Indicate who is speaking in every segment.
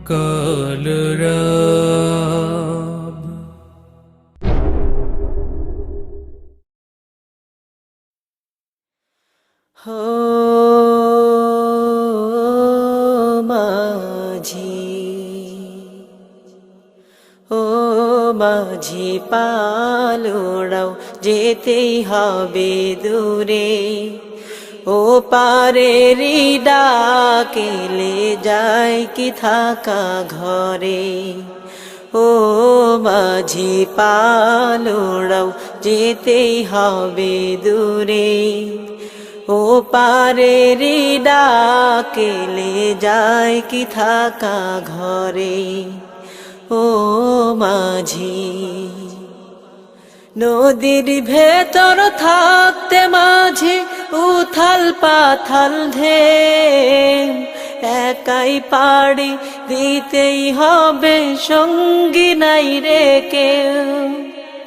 Speaker 1: কলরব
Speaker 2: হো মাঝি, ও মাঝি পালোড়াও যেতেই হবে দূরে, ও পারেরই ডাকেলে যায় কি থাকা ঘরে। ও মাঝি পালোড়াও যেতেই হবে দূরে, ও পারেরই ডাকেলে যায় কি থাকা ঘরে। ও মাঝি নদীর ভেতর থাকতে মাঝে উথাল পাথাল ঢেউ, একাই পাড়ি দিতেই হবে সঙ্গী নাই রে কেউ।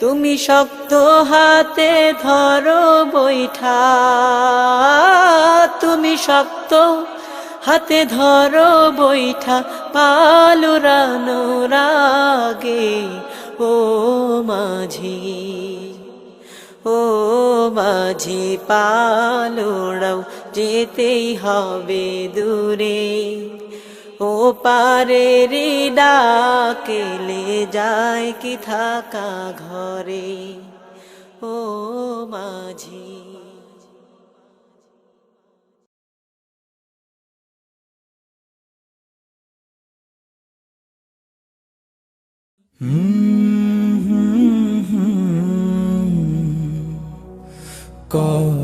Speaker 2: তুমি শক্ত হাতে ধরো বৈঠা, তুমি শক্ত হাতে ধরো বৈঠা পালুরানোর আগে। ও মাঝি, ও মাঝি পালোড়াও যেতেই হবে দূরে, ও পারেরই ডাকেলে যায় কি থাকা ঘরে। ও মাঝি
Speaker 1: কলরব